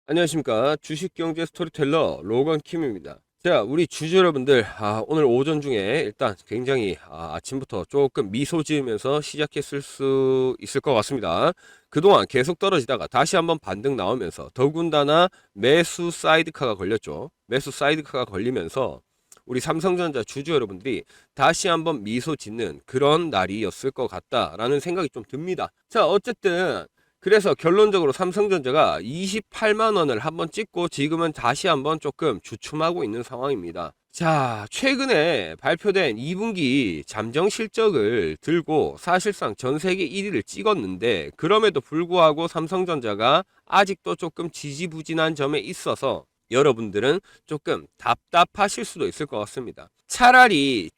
안녕하십니까. 주식경제 스토리텔러 로건킴입니다. 자, 우리 주주 여러분들, 오늘 오전 중에 일단 굉장히 아침부터 조금 미소 지으면서 시작했을 수 있을 것 같습니다. 그동안 계속 떨어지다가 다시 한번 반등 나오면서 더군다나 매수 사이드카가 걸렸죠. 매수 사이드카가 걸리면서 우리 삼성전자 주주 여러분들이 다시 한번 미소 짓는 그런 날이었을 것 같다라는 생각이 좀 듭니다. 자, 어쨌든 그래서 결론적으로 삼성전자가 28만 원을 한번 찍고 지금은 다시 한번 조금 주춤하고 있는 상황입니다. 자, 최근에 발표된 2분기 잠정 실적을 들고 사실상 전 세계 1위를 찍었는데 그럼에도 불구하고 삼성전자가 아직도 조금 지지부진한 점에 있어서 여러분들은 조금 답답하실 수도 있을 것 같습니다. 차라리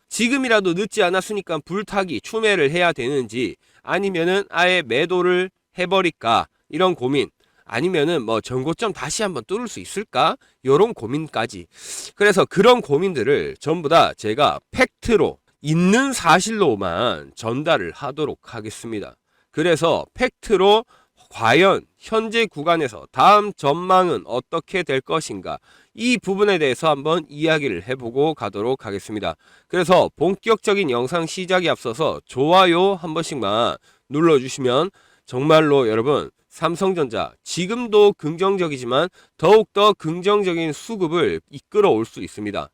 지금이라도 늦지 않았으니까 불타기 추매를 해야 되는지 아니면은 아예 매도를 해버릴까 이런 고민, 아니면은 뭐 전고점 다시 한번 뚫을 수 있을까 요런 고민까지. 그래서 그런 고민들을 전부 다 제가 팩트로 있는 사실로만 전달을 하도록 하겠습니다. 그래서 팩트로 과연 현재 구간에서 다음 전망은 어떻게 될 것인가, 이 부분에 대해서 한번 이야기를 해보고 가도록 하겠습니다. 그래서 본격적인 영상 시작에 앞서서 좋아요 한 번씩만 눌러주시면 정말로 여러분 삼성전자 지금도 긍정적이지만 더욱더 긍정적인 수급을 이끌어 올 수 있습니다.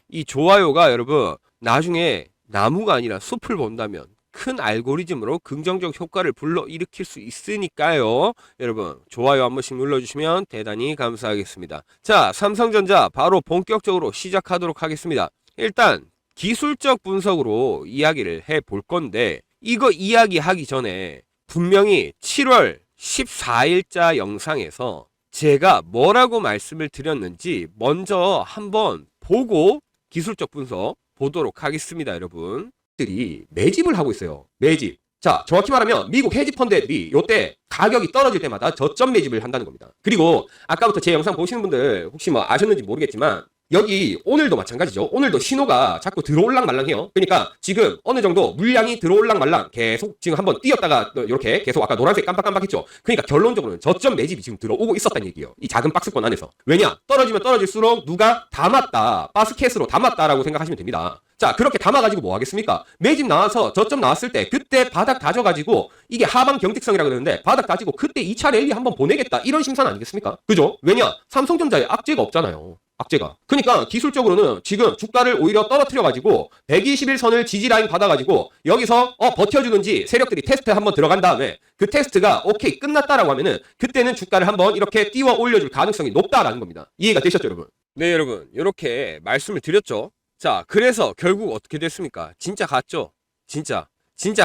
이 좋아요가 여러분 나중에 나무가 아니라 숲을 본다면 큰 알고리즘으로 긍정적 효과를 불러일으킬 수 있으니까요. 여러분 좋아요 한 번씩 눌러주시면 대단히 감사하겠습니다. 자, 삼성전자 바로 본격적으로 시작하도록 하겠습니다. 일단 기술적 분석으로 이야기를 해볼 건데 이거 이야기하기 전에 분명히 7월 14일자 영상에서 제가 뭐라고 말씀을 드렸는지 먼저 한번 보고 기술적 분석 보도록 하겠습니다. 여러분 들이 매집을 하고 있어요. 매집. 자, 정확히 말하면 미국 헤지펀드 애들이 요때 가격이 떨어질 때마다 저점 매집을 한다는 겁니다. 그리고 아까부터 제 영상 보시는 분들 혹시 뭐 아셨는지 모르겠지만 여기 오늘도 마찬가지죠. 오늘도 신호가 자꾸 들어올랑 말랑해요. 그러니까 지금 어느 정도 물량이 들어올랑 말랑 계속 지금 한번 뛰었다가 이렇게 계속 아까 노란색 깜빡깜빡했죠. 그러니까 결론적으로는 저점 매집이 지금 들어오고 있었다는 얘기예요. 이 작은 박스권 안에서. 왜냐? 떨어지면 떨어질수록 누가 담았다, 바스켓으로 담았다라고 생각하시면 됩니다. 자, 그렇게 담아가지고 뭐 하겠습니까? 매집 나와서 저점 나왔을 때 그때 바닥 다져가지고 이게 하방 경직성이라고 그러는데 바닥 다지고 그때 2차 랠리 한번 보내겠다, 이런 심산 아니겠습니까? 그죠? 왜냐? 삼성전자에 악재가 없잖아요. 악재가. 그러니까 기술적으로는 지금 주가를 오히려 떨어뜨려가지고 121선을 지지라인 받아가지고 여기서 버텨주는지 세력들이 테스트 한번 들어간 다음에 그 테스트가 오케이 끝났다라고 하면은 그때는 주가를 한번 이렇게 띄워 올려줄 가능성이 높다라는 겁니다. 이해가 되셨죠, 여러분? 네, 여러분 이렇게 말씀을 드렸죠. 자, 그래서 결국 어떻게 됐습니까? 진짜 갔죠? 진짜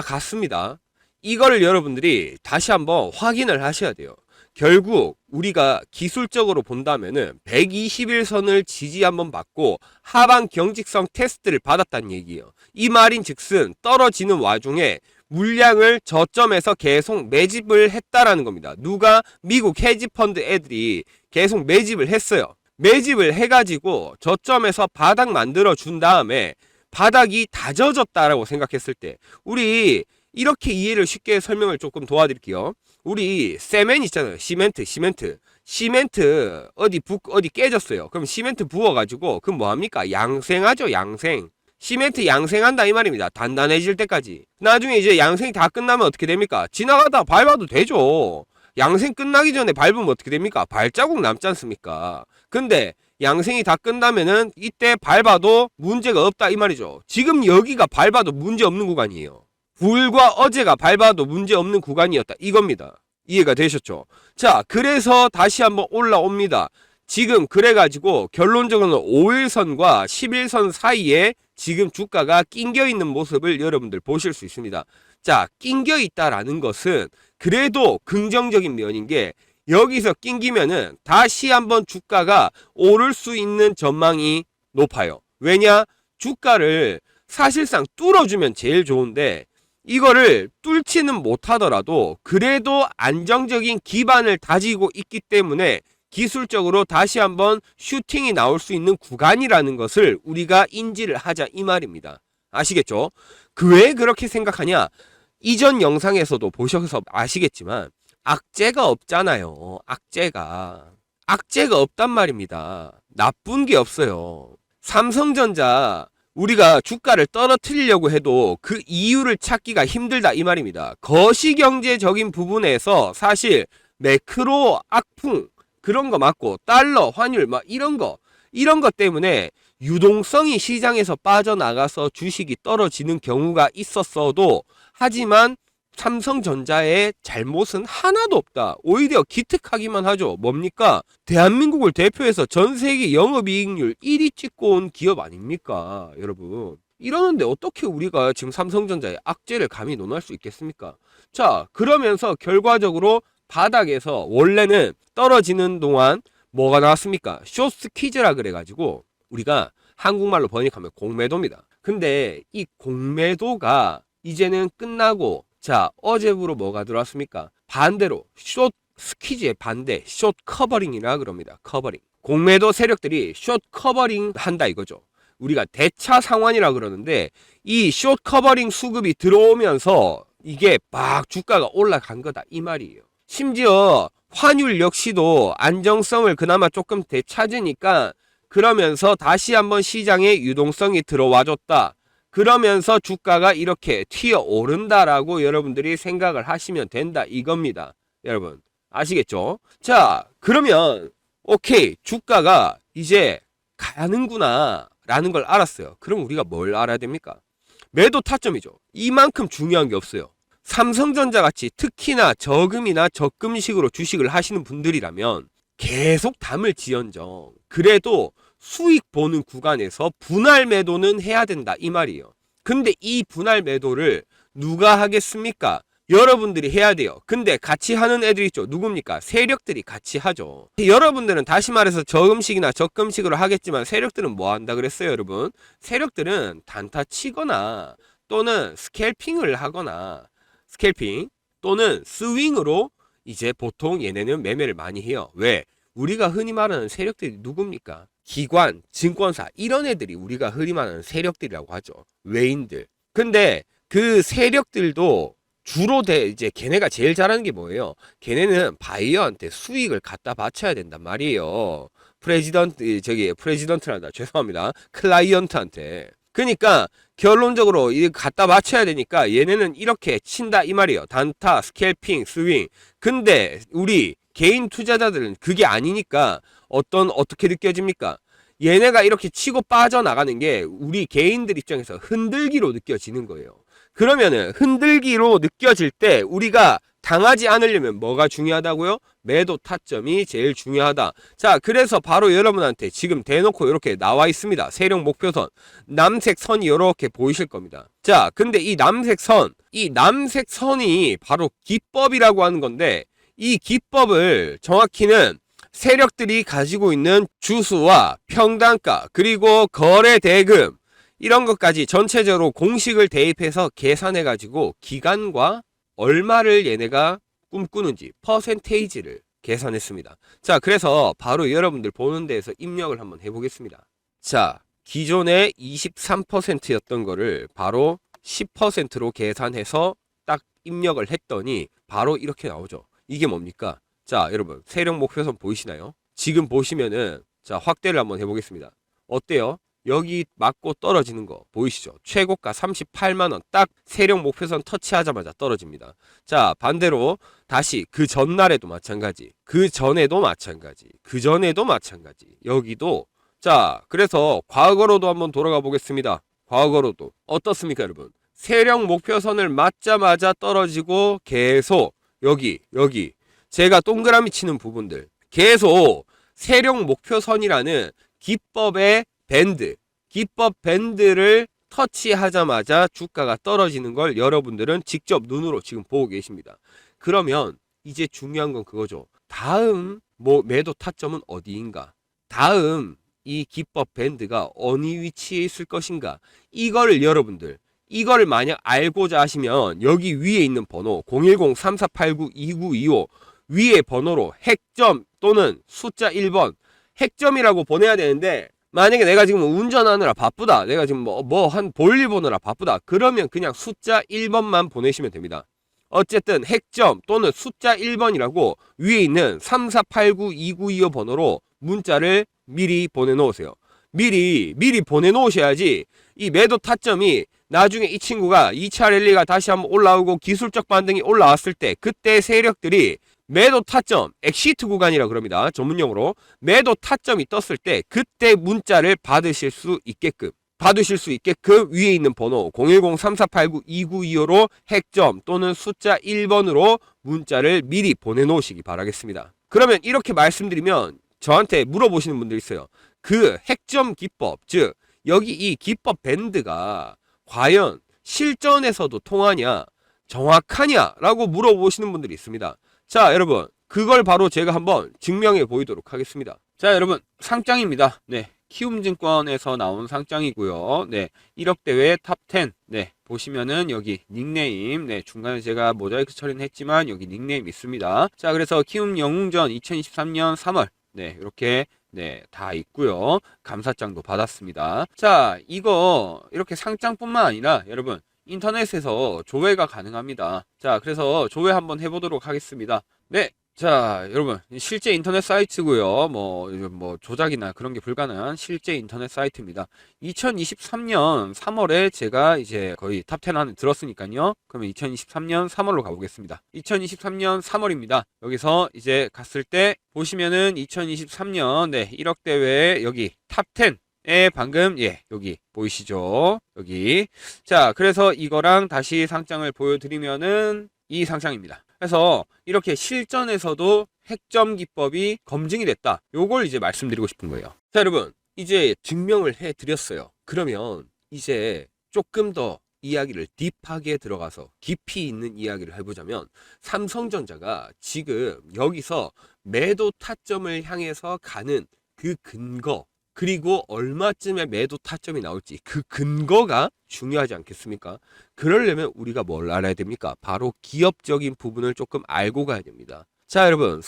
갔습니다. 이거를 여러분들이 다시 한번 확인을 하셔야 돼요. 결국 우리가 기술적으로 본다면은 121선을 지지 한번 받고 하방 경직성 테스트를 받았다는 얘기예요. 이 말인 즉슨 떨어지는 와중에 물량을 저점에서 계속 매집을 했다라는 겁니다. 누가? 미국 헤지펀드 애들이 계속 매집을 했어요. 매집을 해가지고 저점에서 바닥 만들어 준 다음에 바닥이 다져졌다라고 생각했을 때 우리 이렇게 이해를 쉽게 설명을 조금 도와드릴게요. 우리 세멘 있잖아요. 시멘트 어디 깨졌어요. 그럼 시멘트 부어가지고 그럼 뭐합니까? 양생하죠. 양생. 시멘트 양생한다 이 말입니다. 단단해질 때까지. 나중에 이제 양생이 다 끝나면 어떻게 됩니까? 지나가다 밟아도 되죠. 양생 끝나기 전에 밟으면 어떻게 됩니까? 발자국 남지 않습니까? 근데 양생이 다 끝나면은 이때 밟아도 문제가 없다 이 말이죠. 지금 여기가 밟아도 문제 없는 구간이에요. 불과 어제가 밟아도 문제 없는 구간이었다 이겁니다. 이해가 되셨죠? 자, 그래서 다시 한번 올라옵니다. 지금 그래가지고 결론적으로는 5일선과 11선 사이에 지금 주가가 낑겨 있는 모습을 여러분들 보실 수 있습니다. 자, 낑겨 있다라는 것은 그래도 긍정적인 면인 게 여기서 낑기면은 다시 한번 주가가 오를 수 있는 전망이 높아요. 왜냐? 주가를 사실상 뚫어주면 제일 좋은데 이거를 뚫지는 못하더라도 그래도 안정적인 기반을 다지고 있기 때문에 기술적으로 다시 한번 슈팅이 나올 수 있는 구간이라는 것을 우리가 인지를 하자 이 말입니다. 아시겠죠? 그 왜 그렇게 생각하냐? 이전 영상에서도 보셔서 아시겠지만 악재가 없잖아요. 악재가 없단 말입니다. 나쁜 게 없어요. 삼성전자 우리가 주가를 떨어뜨리려고 해도 그 이유를 찾기가 힘들다 이 말입니다. 거시경제적인 부분에서 사실 매크로 악풍 그런 거 맞고 달러 환율 막 이런 거 때문에 유동성이 시장에서 빠져나가서 주식이 떨어지는 경우가 있었어도 하지만 삼성전자의 잘못은 하나도 없다. 오히려 기특하기만 하죠. 뭡니까? 대한민국을 대표해서 전 세계 영업이익률 1위 찍고 온 기업 아닙니까? 여러분. 이러는데 어떻게 우리가 지금 삼성전자의 악재를 감히 논할 수 있겠습니까? 자, 그러면서 결과적으로 바닥에서 원래는 떨어지는 동안 뭐가 나왔습니까? 숏스퀴즈라 그래가지고 우리가 한국말로 번역하면 공매도입니다. 근데 이 공매도가 이제는 끝나고 자, 어제부로 뭐가 들어왔습니까? 반대로 숏 스퀴즈의 반대 숏 커버링이라 그럽니다. 커버링. 공매도 세력들이 숏 커버링 한다 이거죠. 우리가 대차 상환이라 그러는데 이 숏 커버링 수급이 들어오면서 이게 막 주가가 올라간 거다 이 말이에요. 심지어 환율 역시도 안정성을 그나마 조금 되찾으니까 그러면서 다시 한번 시장에 유동성이 들어와줬다. 그러면서 주가가 이렇게 튀어 오른다라고 여러분들이 생각을 하시면 된다 이겁니다. 여러분 아시겠죠? 자, 그러면 오케이 주가가 이제 가는구나 라는 걸 알았어요. 그럼 우리가 뭘 알아야 됩니까? 매도 타점이죠. 이만큼 중요한 게 없어요. 삼성전자 같이 특히나 저금이나 적금식으로 주식을 하시는 분들이라면 계속 담을지언정 그래도 수익 보는 구간에서 분할 매도는 해야 된다 이 말이에요. 근데 이 분할 매도를 누가 하겠습니까? 여러분들이 해야 돼요. 근데 같이 하는 애들 있죠. 누굽니까? 세력들이 같이 하죠. 여러분들은 다시 말해서 저금식이나 적금식으로 하겠지만 세력들은 뭐 한다 그랬어요, 여러분? 세력들은 단타 치거나 또는 스캘핑을 하거나 스캘핑 또는 스윙으로 이제 보통 얘네는 매매를 많이 해요. 왜? 우리가 흔히 말하는 세력들이 누굽니까? 기관, 증권사 이런 애들이 우리가 흔히 말하는 세력들이라고 하죠. 외인들. 근데 그 세력들도 주로 이제 걔네가 제일 잘하는 게 뭐예요? 걔네는 바이어한테 수익을 갖다 바쳐야 된단 말이에요. 프레지던트란다. 죄송합니다. 클라이언트한테. 그러니까 결론적으로 이 갖다 바쳐야 되니까 얘네는 이렇게 친다 이 말이에요. 단타, 스캘핑, 스윙. 근데 우리 개인 투자자들은 그게 아니니까 어떻게 느껴집니까? 얘네가 이렇게 치고 빠져나가는 게 우리 개인들 입장에서 흔들기로 느껴지는 거예요. 그러면은 흔들기로 느껴질 때 우리가 당하지 않으려면 뭐가 중요하다고요? 매도 타점이 제일 중요하다. 자, 그래서 바로 여러분한테 지금 대놓고 이렇게 나와 있습니다. 세력 목표선. 남색 선이 이렇게 보이실 겁니다. 자, 근데 이 남색 선이 바로 기법이라고 하는 건데 이 기법을 정확히는 세력들이 가지고 있는 주수와 평단가 그리고 거래 대금 이런 것까지 전체적으로 공식을 대입해서 계산해 가지고 기간과 얼마를 얘네가 꿈꾸는지 퍼센테이지를 계산했습니다. 자, 그래서 바로 여러분들 보는 데에서 입력을 한번 해보겠습니다. 자, 기존에 23%였던 거를 바로 10%로 계산해서 딱 입력을 했더니 바로 이렇게 나오죠. 이게 뭡니까? 자, 여러분 세력 목표선 보이시나요? 지금 보시면은 자, 확대를 한번 해보겠습니다. 어때요? 여기 맞고 떨어지는 거 보이시죠? 최고가 38만원 딱 세력 목표선 터치하자마자 떨어집니다. 자, 반대로 다시 그 전날에도 마찬가지, 그 전에도 마찬가지, 그 전에도 마찬가지. 여기도 자, 그래서 과거로도 한번 돌아가 보겠습니다. 과거로도 어떻습니까 여러분? 세력 목표선을 맞자마자 떨어지고 계속 여기 제가 동그라미 치는 부분들 계속 세력 목표선이라는 기법의 기법 밴드를 터치하자마자 주가가 떨어지는 걸 여러분들은 직접 눈으로 지금 보고 계십니다. 그러면 이제 중요한 건 그거죠. 다음 매도 타점은 어디인가? 다음 이 기법 밴드가 어느 위치에 있을 것인가? 이거를 만약 알고자 하시면 여기 위에 있는 번호 010-3489-2925 위에 번호로 핵점 또는 숫자 1번 핵점이라고 보내야 되는데 만약에 내가 지금 운전하느라 바쁘다, 내가 지금 한 볼일 보느라 바쁘다, 그러면 그냥 숫자 1번만 보내시면 됩니다. 어쨌든 핵점 또는 숫자 1번이라고 위에 있는 3489292 번호로 문자를 미리 보내놓으세요. 미리 보내놓으셔야지 이 매도 타점이 나중에 이 친구가 2차 랠리가 다시 한번 올라오고 기술적 반등이 올라왔을 때 그때 세력들이 매도 타점, 엑시트 구간이라 그럽니다. 전문용어로 매도 타점이 떴을 때 그때 문자를 받으실 수 있게끔 위에 있는 번호 010-3489-2925로 핵점 또는 숫자 1번으로 문자를 미리 보내놓으시기 바라겠습니다. 그러면 이렇게 말씀드리면 저한테 물어보시는 분들이 있어요. 그 핵점 기법, 즉 여기 이 기법 밴드가 과연 실전에서도 통하냐, 정확하냐 라고 물어보시는 분들이 있습니다. 자, 여러분, 그걸 바로 제가 한번 증명해 보이도록 하겠습니다. 자, 여러분, 상장입니다. 네, 키움증권에서 나온 상장이고요. 네, 1억 대회 탑10. 네, 보시면은 여기 닉네임, 네, 중간에 제가 모자이크 처리는 했지만 여기 닉네임 있습니다. 자, 그래서 키움 영웅전 2023년 3월. 네, 이렇게 네, 다 있고요. 감사장도 받았습니다. 자, 이거 이렇게 상장뿐만 아니라 여러분 인터넷에서 조회가 가능합니다. 자, 그래서 조회 한번 해보도록 하겠습니다. 네, 자, 여러분 실제 인터넷 사이트고요. 뭐 조작이나 그런 게 불가능한 실제 인터넷 사이트입니다. 2023년 3월에 제가 이제 거의 탑10 안에 들었으니까요. 그러면 2023년 3월로 가보겠습니다. 2023년 3월입니다. 여기서 이제 갔을 때 보시면은 2023년 네, 1억 대회 여기 탑10 방금 여기 보이시죠? 여기. 자, 그래서 이거랑 다시 상장을 보여드리면은 이 상장입니다. 그래서 이렇게 실전에서도 핵점 기법이 검증이 됐다. 요걸 이제 말씀드리고 싶은 거예요. 자, 여러분 이제 증명을 해드렸어요. 그러면 이제 조금 더 이야기를 딥하게 들어가서 깊이 있는 이야기를 해보자면 삼성전자가 지금 여기서 매도 타점을 향해서 가는 그 근거, 그리고 얼마쯤에 매도 타점이 나올지 그 근거가 중요하지 않겠습니까? 그러려면 우리가 뭘 알아야 됩니까? 바로 기업적인 부분을 조금 알고 가야 됩니다. 자, 여러분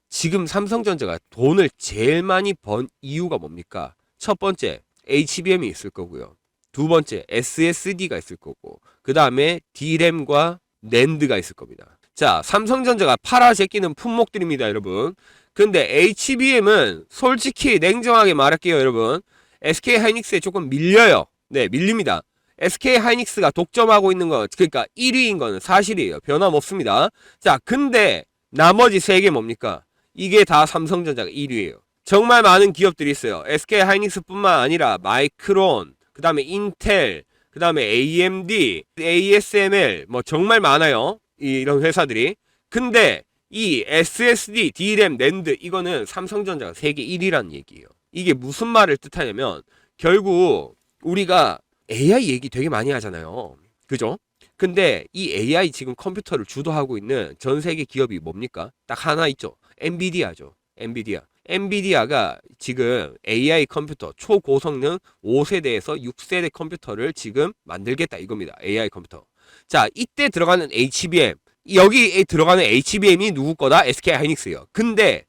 지금 삼성전자가 돈을 제일 많이 번 이유가 뭡니까? 첫 번째 HBM이 있을 거고요. 두 번째 SSD가 있을 거고, 그 다음에 D램과 낸드가 있을 겁니다. 자, 삼성전자가 팔아 제끼는 품목들입니다, 여러분. 근데 HBM은 솔직히 냉정하게 말할게요, 여러분. SK하이닉스에 조금 밀려요. 네, 밀립니다. SK하이닉스가 독점하고 있는 거, 그러니까 1위인 거는 사실이에요. 변함없습니다. 자, 근데 나머지 3개 뭡니까? 이게 다 삼성전자가 1위예요. 정말 많은 기업들이 있어요. SK하이닉스뿐만 아니라 마이크론, 그 다음에 인텔, 그 다음에 AMD, ASML, 뭐 정말 많아요. 이런 회사들이. 근데 이 SSD, D램, 낸드 이거는 삼성전자가 세계 1위라는 얘기예요. 이게 무슨 말을 뜻하냐면 결국 우리가 AI 얘기 되게 많이 하잖아요. 그죠? 근데 이 AI 지금 컴퓨터를 주도하고 있는 전 세계 기업이 뭡니까? 딱 하나 있죠. 엔비디아죠. 엔비디아가 지금 AI 컴퓨터 초고성능 5세대에서 6세대 컴퓨터를 지금 만들겠다 이겁니다. AI 컴퓨터. 자, 이때 들어가는 HBM, 여기에 들어가는 HBM이 누구 거다? SK하이닉스예요. 근데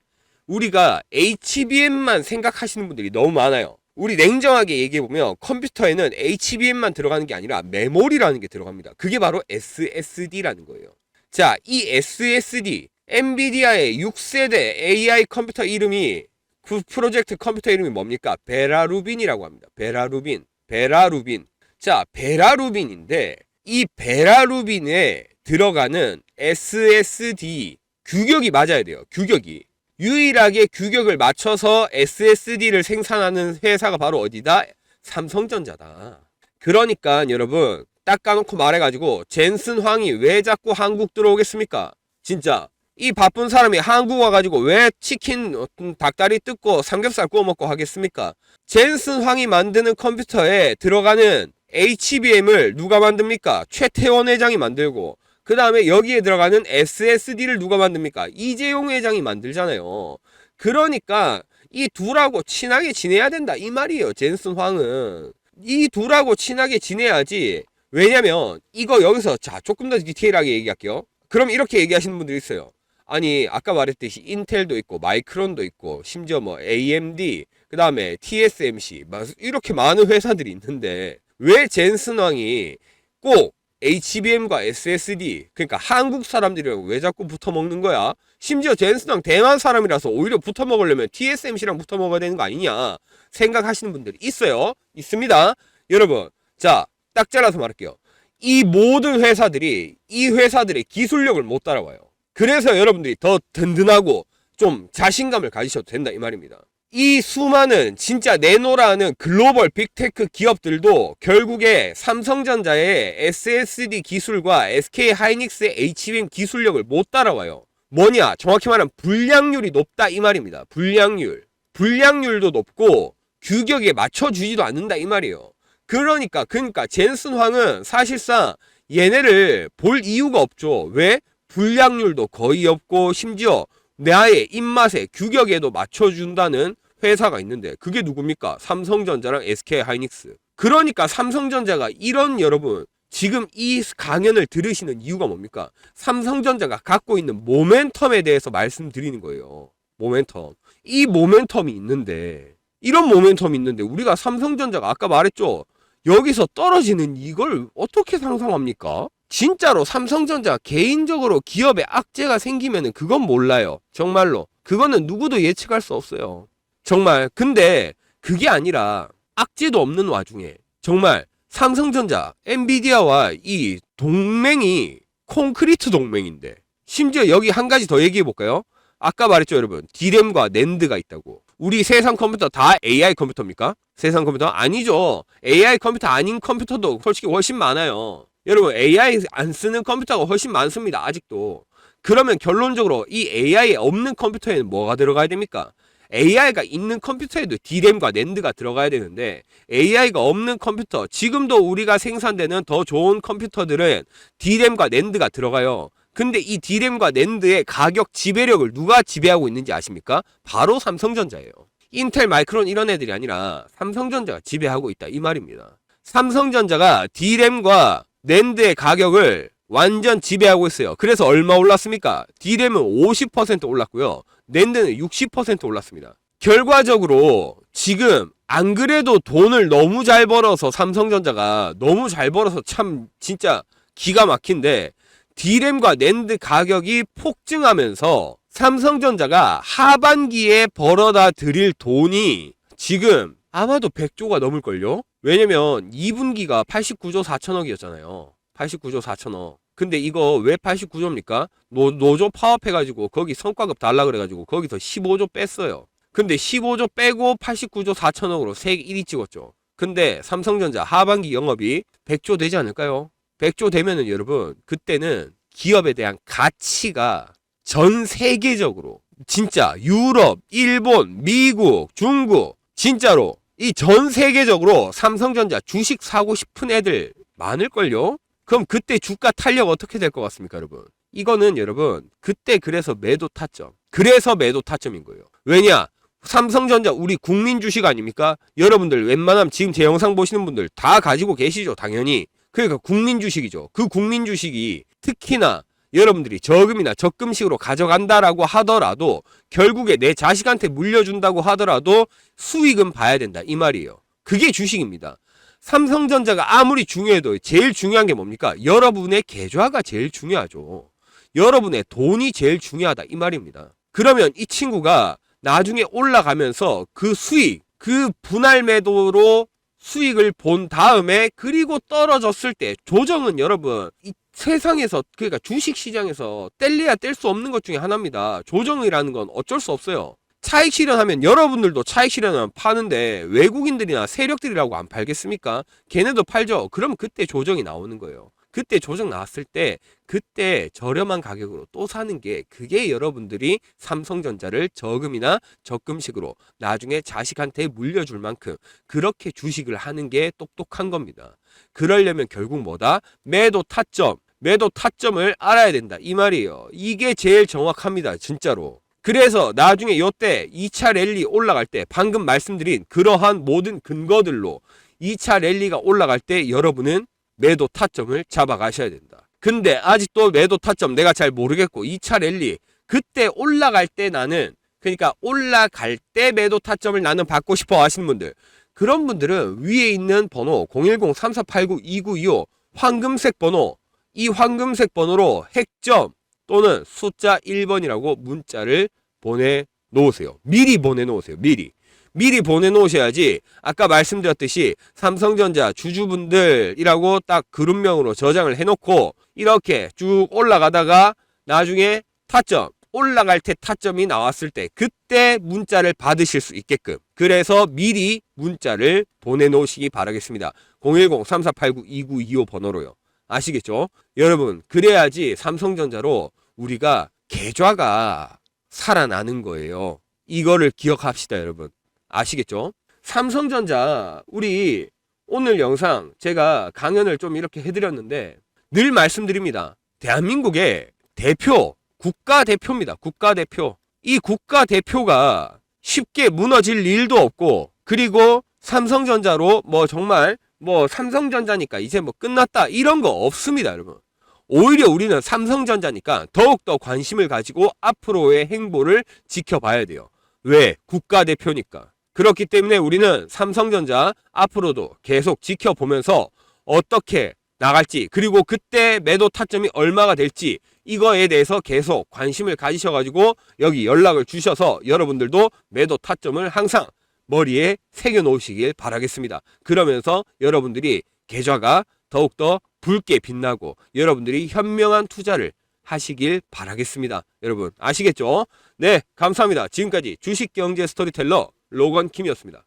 우리가 HBM만 생각하시는 분들이 너무 많아요. 우리 냉정하게 얘기해보면 컴퓨터에는 HBM만 들어가는 게 아니라 메모리라는 게 들어갑니다. 그게 바로 SSD라는 거예요. 자, 이 SSD, 엔비디아의 6세대 AI 컴퓨터 이름이, 그 프로젝트 컴퓨터 이름이 뭡니까? 베라루빈이라고 합니다. 베라루빈. 자, 베라루빈인데 이 베라루빈에 들어가는 SSD 규격이 맞아야 돼요. 규격이. 유일하게 규격을 맞춰서 SSD를 생산하는 회사가 바로 어디다? 삼성전자다. 그러니까 여러분 딱 까놓고 말해가지고 젠슨 황이 왜 자꾸 한국 들어오겠습니까? 진짜 이 바쁜 사람이 한국 와가지고 왜 치킨 닭다리 뜯고 삼겹살 구워 먹고 하겠습니까? 젠슨 황이 만드는 컴퓨터에 들어가는 HBM을 누가 만듭니까? 최태원 회장이 만들고, 그 다음에 여기에 들어가는 SSD를 누가 만듭니까? 이재용 회장이 만들잖아요. 그러니까 이 둘하고 친하게 지내야 된다 이 말이에요. 젠슨 황은 이 둘하고 친하게 지내야지. 왜냐면 이거 여기서 자 조금 더 디테일하게 얘기할게요. 그럼 이렇게 얘기하시는 분들이 있어요. 아니 아까 말했듯이 인텔도 있고 마이크론도 있고 심지어 뭐 AMD 그 다음에 TSMC 이렇게 많은 회사들이 있는데 왜 젠슨 황이 꼭 HBM과 SSD, 그러니까 한국 사람들이랑 왜 자꾸 붙어 먹는 거야? 심지어 젠슨왕 대만 사람이라서 오히려 붙어 먹으려면 TSMC랑 붙어 먹어야 되는 거 아니냐 생각하시는 분들이 있어요. 있습니다. 여러분, 자, 딱 잘라서 말할게요. 이 모든 회사들이 이 회사들의 기술력을 못 따라와요. 그래서 여러분들이 더 든든하고 좀 자신감을 가지셔도 된다 이 말입니다. 이 수많은 진짜 내노라는 글로벌 빅테크 기업들도 결국에 삼성전자의 SSD 기술과 SK하이닉스의 HBM 기술력을 못 따라와요. 뭐냐? 정확히 말하면 불량률이 높다 이 말입니다. 불량률도 높고 규격에 맞춰주지도 않는다 이 말이에요. 그러니까 젠슨 황은 사실상 얘네를 볼 이유가 없죠. 왜? 불량률도 거의 없고 심지어 나의 입맛에 규격에도 맞춰준다는 회사가 있는데 그게 누굽니까? 삼성전자랑 SK하이닉스. 그러니까 삼성전자가 이런 여러분 지금 이 강연을 들으시는 이유가 뭡니까? 삼성전자가 갖고 있는 모멘텀에 대해서 말씀드리는 거예요. 모멘텀. 이 모멘텀이 있는데 이런 모멘텀이 있는데 우리가 삼성전자가 아까 말했죠. 여기서 떨어지는 이걸 어떻게 상상합니까? 진짜로 삼성전자 개인적으로 기업에 악재가 생기면은 그건 몰라요. 정말로. 그거는 누구도 예측할 수 없어요. 정말. 근데 그게 아니라 악재도 없는 와중에 정말 삼성전자, 엔비디아와 이 동맹이 콘크리트 동맹인데 심지어 여기 한 가지 더 얘기해 볼까요? 아까 말했죠 여러분. D램과 낸드가 있다고. 우리 세상 컴퓨터 다 AI 컴퓨터입니까? 세상 컴퓨터? 아니죠. AI 컴퓨터 아닌 컴퓨터도 솔직히 훨씬 많아요. 여러분 AI 안 쓰는 컴퓨터가 훨씬 많습니다. 아직도. 그러면 결론적으로 이 AI에 없는 컴퓨터에는 뭐가 들어가야 됩니까? AI가 있는 컴퓨터에도 D램과 낸드가 들어가야 되는데 AI가 없는 컴퓨터, 지금도 우리가 생산되는 더 좋은 컴퓨터들은 D램과 낸드가 들어가요. 근데 이 D램과 낸드의 가격 지배력을 누가 지배하고 있는지 아십니까? 바로 삼성전자예요. 인텔, 마이크론 이런 애들이 아니라 삼성전자가 지배하고 있다 이 말입니다. 삼성전자가 D램과 낸드의 가격을 완전 지배하고 있어요. 그래서 얼마 올랐습니까? D램은 50% 올랐고요. 낸드는 60% 올랐습니다. 결과적으로 지금 안 그래도 돈을 너무 잘 벌어서 삼성전자가 너무 잘 벌어서 참 진짜 기가 막힌데 D램과 낸드 가격이 폭증하면서 삼성전자가 하반기에 벌어다 드릴 돈이 지금 아마도 100조가 넘을걸요? 왜냐면 2분기가 89조 4천억이었잖아요. 89조 4천억. 근데 이거 왜 89조입니까? 노조 파업해가지고 거기 성과급 달라 그래가지고 거기서 15조 뺐어요. 근데 15조 빼고 89조 4천억으로 세계 1위 찍었죠. 근데 삼성전자 하반기 영업이 100조 되지 않을까요? 100조 되면은 여러분 그때는 기업에 대한 가치가 전 세계적으로 진짜 유럽, 일본, 미국, 중국 진짜로 이 전 세계적으로 삼성전자 주식 사고 싶은 애들 많을걸요? 그럼 그때 주가 탄력 어떻게 될 것 같습니까 여러분? 이거는 여러분 그때 그래서 매도 타점. 그래서 매도 타점인 거예요. 왜냐? 삼성전자 우리 국민 주식 아닙니까? 여러분들 웬만하면 지금 제 영상 보시는 분들 다 가지고 계시죠 당연히. 그러니까 국민 주식이죠. 그 국민 주식이 특히나 여러분들이 저금이나 적금식으로 가져간다라고 하더라도 결국에 내 자식한테 물려준다고 하더라도 수익은 봐야 된다 이 말이에요. 그게 주식입니다. 삼성전자가 아무리 중요해도 제일 중요한 게 뭡니까? 여러분의 계좌가 제일 중요하죠. 여러분의 돈이 제일 중요하다 이 말입니다. 그러면 이 친구가 나중에 올라가면서 그 수익, 그 분할 매도로 수익을 본 다음에 그리고 떨어졌을 때 조정은 여러분 이 세상에서 그러니까 주식시장에서 뗄래야 뗄 수 없는 것 중에 하나입니다. 조정이라는 건 어쩔 수 없어요. 차익 실현하면 여러분들도 차익 실현하면 파는데 외국인들이나 세력들이라고 안 팔겠습니까? 걔네도 팔죠. 그럼 그때 조정이 나오는 거예요. 그때 조정 나왔을 때 그때 저렴한 가격으로 또 사는 게 그게 여러분들이 삼성전자를 저금이나 적금식으로 나중에 자식한테 물려줄 만큼 그렇게 주식을 하는 게 똑똑한 겁니다. 그러려면 결국 뭐다? 매도 타점을 알아야 된다 이 말이에요. 이게 제일 정확합니다 진짜로. 그래서 나중에 요때 2차 랠리 올라갈 때 방금 말씀드린 그러한 모든 근거들로 2차 랠리가 올라갈 때 여러분은 매도 타점을 잡아가셔야 된다. 근데 아직도 매도 타점 내가 잘 모르겠고 2차 랠리 그때 올라갈 때 나는 그러니까 올라갈 때 매도 타점을 나는 받고 싶어 하시는 분들 그런 분들은 위에 있는 번호 010-3489-2925 황금색 번호, 이 황금색 번호로 핵점 또는 숫자 1번이라고 문자를 보내놓으세요. 미리 보내놓으세요. 미리 보내놓으셔야지 아까 말씀드렸듯이 삼성전자 주주분들이라고 딱 그룹명으로 저장을 해놓고 이렇게 쭉 올라가다가 나중에 타점, 올라갈 때 타점이 나왔을 때 그때 문자를 받으실 수 있게끔, 그래서 미리 문자를 보내놓으시기 바라겠습니다. 010-3489-2925 번호로요. 아시겠죠? 여러분, 그래야지 삼성전자로 우리가 계좌가 살아나는 거예요. 이거를 기억합시다, 여러분. 아시겠죠? 삼성전자, 우리 오늘 영상 제가 강연을 좀 이렇게 해드렸는데 늘 말씀드립니다. 대한민국의 대표, 국가대표입니다. 국가대표. 이 국가대표가 쉽게 무너질 일도 없고, 그리고 삼성전자로 정말 삼성전자니까 이제 끝났다 이런 거 없습니다, 여러분. 오히려 우리는 삼성전자니까 더욱더 관심을 가지고 앞으로의 행보를 지켜봐야 돼요. 왜? 국가대표니까. 그렇기 때문에 우리는 삼성전자 앞으로도 계속 지켜보면서 어떻게 나갈지, 그리고 그때 매도 타점이 얼마가 될지 이거에 대해서 계속 관심을 가지셔가지고 여기 연락을 주셔서 여러분들도 매도 타점을 항상 머리에 새겨 놓으시길 바라겠습니다. 그러면서 여러분들이 계좌가 더욱더 붉게 빛나고 여러분들이 현명한 투자를 하시길 바라겠습니다. 여러분 아시겠죠? 네, 감사합니다. 지금까지 주식경제 스토리텔러 로건킴이었습니다.